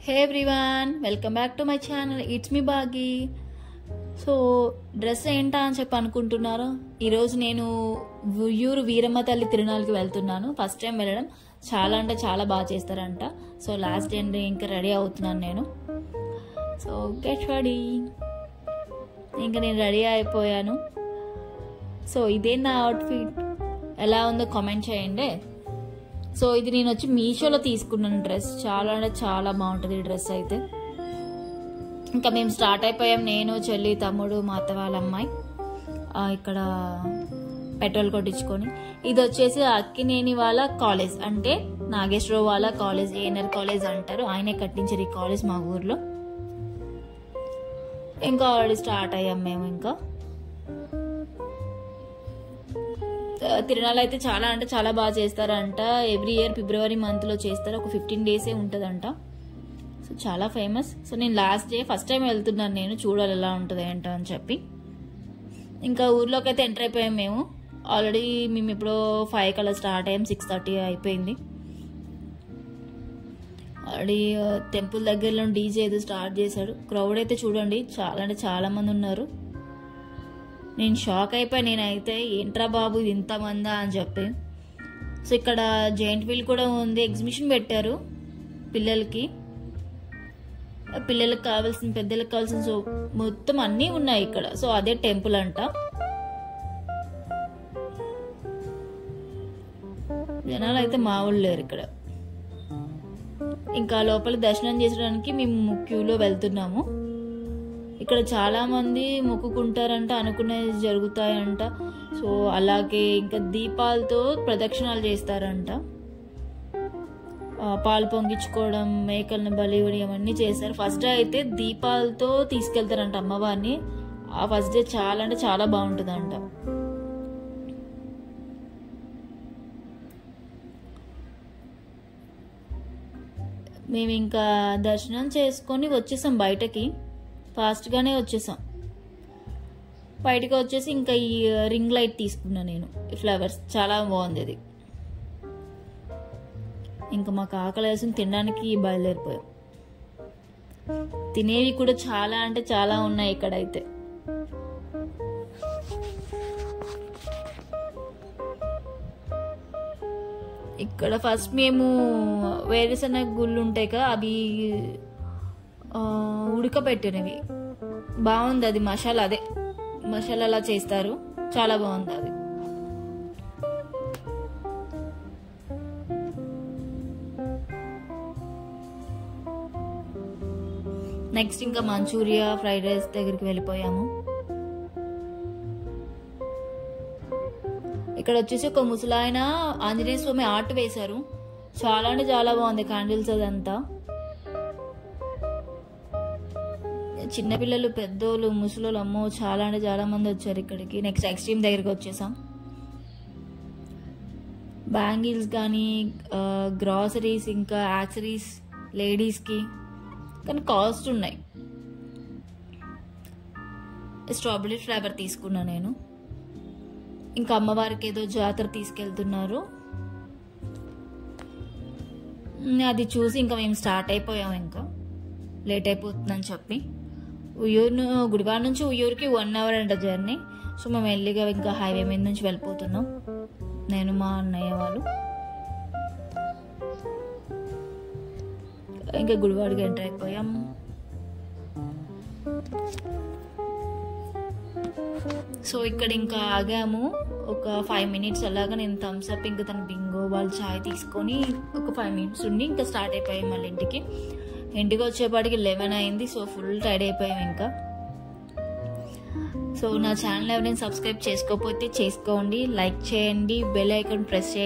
Hey everyone, welcome back to my channel. It's me Bagi. So dress ఏంటా అని చెప్పి అనుకుంటున్నారో, ఈరోజు నేను ఉయ్యూరు వీరమ్మ తల్లి తిరునాళ్ళకి వెళ్తున్నాను. ఫస్ట్ టైం వెళ్ళడం. చాలా అంటే చాలా బాగా చేస్తారంట. సో లాస్ట్ డే ఇంకా రెడీ అవుతున్నాను నేను. So get ready. ఇంకా నేను రెడీ అయిపోయాను. సో ఇదే నా అవుట్ఫిట్. ఎలా ఉందో కామెంట్ చేయండి. సో ఇది నేను వచ్చి మీషోలో తీసుకున్నాను డ్రెస్. చాలా అంటే చాలా బాగుంటుంది ఈ డ్రెస్ అయితే. ఇంకా మేము స్టార్ట్ అయిపోయాం, నేను, చెల్లి, తమ్ముడు, మా అత్త వాళ్ళ అమ్మాయి. ఇక్కడ పెట్రోల్ కొట్టించుకొని. ఇది వచ్చేసి అక్కినేని వాళ్ళ కాలేజ్, అంటే నాగేశ్వరరావు వాళ్ళ కాలేజ్, ఏఎన్ఆర్ కాలేజ్ అంటారు. ఆయనే కట్టించారు ఈ కాలేజ్ మా ఊర్లో. ఇంకా ఆల్రెడీ స్టార్ట్ అయ్యాం మేము. ఇంకా తిరునాళ్ళు అయితే చాలా అంటే చాలా బాగా చేస్తారంట. ఎవ్రీ ఇయర్ ఫిబ్రవరి మంత్లో చేస్తారు. ఒక 15 డేసే ఉంటుందంట. సో చాలా ఫేమస్. సో నేను లాస్ట్ డే ఫస్ట్ టైం వెళ్తున్నాను నేను, చూడాలి ఎలా ఉంటుంది ఏంటో అని చెప్పి. ఇంకా ఊర్లోకి అయితే ఎంటర్ అయిపోయాం మేము. ఆల్రెడీ మేము ఇప్పుడు 5 కల్లా స్టార్ట్ అయ్యాం. 6:30 అయిపోయింది. ఆల్రెడీ టెంపుల్ దగ్గరలో డీజే ఏదో స్టార్ట్ చేశాడు. క్రౌడ్ అయితే చూడండి చాలా అంటే చాలా మంది ఉన్నారు. నేను షాక్ అయిపోయి, నేనైతే ఏంట్రా బాబు ఇది ఇంతమందా అని చెప్పి. సో ఇక్కడ జెయింట్ వీల్ కూడా ఉంది, ఎగ్జిబిషన్ పెట్టారు పిల్లలకి. పిల్లలకు కావాల్సిన, పెద్దలకు కావాల్సిన సో మొత్తం అన్నీ ఉన్నాయి ఇక్కడ. సో అదే టెంపుల్ అంట. జనాలు అయితే మామూలు లేరు ఇక్కడ. ఇంకా లోపల దర్శనం చేసడానికి మేము క్యూలో వెళ్తున్నాము. ఇక్కడ చాలా మంది మొక్కుకుంటారంట, అనుకునేది జరుగుతాయంట. సో అలాగే ఇంకా దీపాలతో ప్రదక్షిణాలు చేస్తారంట. పాలు పొంగించుకోవడం, మేకలను బలివ్వడం అవన్నీ చేస్తారు. ఫస్ట్ డే అయితే దీపాలతో తీసుకెళ్తారంట అమ్మవారిని. ఆ ఫస్ట్ డే చాలా అంటే చాలా బాగుంటుందంట. మేము ఇంకా దర్శనం చేసుకొని వచ్చేసాం బయటకి. ఫాస్ట్గానే వచ్చేసాం. బయటకు వచ్చేసి ఇంకా ఈ రింగ్ లైట్ తీసుకున్నా నేను, ఈ ఫ్లవర్స్ చాలా బాగుంది ఇది. ఇంకా మాకు ఆకలి వేసుకుని తినడానికి బయలుదేరిపోయాం. తినేవి కూడా చాలా అంటే చాలా ఉన్నాయి ఇక్కడైతే. ఇక్కడ ఫస్ట్ మేము వేరుశనగ గుళ్ళు ఉంటాయి కదా, అవి ఉడకబెట్టినవి. బాగుంది అది. మసాలా, అదే మసాలా అలా చేస్తారు. చాలా బాగుంది అది. నెక్స్ట్ ఇంకా మంచూరియా, ఫ్రైడ్ రైస్ దగ్గరికి వెళ్ళిపోయాము. ఇక్కడ వచ్చేసి ఒక ముసలాయన ఆంజనేయ స్వామి ఆర్ట్ వేశారు. చాలా అంటే చాలా బాగుంది. క్యాండిల్స్ అదంతా. చిన్నపిల్లలు, పెద్దోళ్ళు, ముసలోళ్ళు, అమ్మో చాలా అంటే చాలా మంది వచ్చారు ఇక్కడికి. నెక్స్ట్ ఎక్స్ట్రీమ్ దగ్గరికి వచ్చేసాం. బ్యాంగిల్స్ కానీ, గ్రాసరీస్, ఇంకా యాక్సరీస్ లేడీస్కి, కానీ కాస్ట్ ఉన్నాయి. స్ట్రాబెరీ ఫ్లేవర్ తీసుకున్నా నేను. ఇంకా అమ్మవారికి ఏదో జాతర తీసుకెళ్తున్నారు, అది చూసి ఇంకా మేము స్టార్ట్ అయిపోయాం. ఇంకా లేట్ అయిపోతుందని చెప్పి. ఉయ్యూరు, గుడివాడ నుంచి ఉయ్యూరుకి 1 అవర్ అంట జర్నీ. సో మేము ఎల్లిగా ఇంకా హైవే మీద నుంచి వెళ్ళిపోతున్నాం, నేను, మా అన్నయ్య వాళ్ళు. ఇంకా గుడివాడకి ఎంటర్ అయిపోయాం. సో ఇక్కడ ఇంకా ఆగాము ఒక 5 మినిట్స్. అలాగా నేను థమ్స్ అప్, ఇంకా తన బింగో వాళ్ళు చాయ్ తీసుకొని ఒక 5 మినిట్స్ ఉండి ఇంకా స్టార్ట్ అయిపోయాం మళ్ళీ ఇంటికి. ఇంటికి వచ్చేపాటికి 11 అయింది. సో ఫుల్ టైర్డ్ అయిపోయాం ఇంకా. సో నా ఛానల్ ఎవరైనా సబ్స్క్రైబ్ చేసుకోకపోతే చేసుకోండి, లైక్ చేయండి, బెల్ ఐకాన్ ప్రెస్ చేయండి.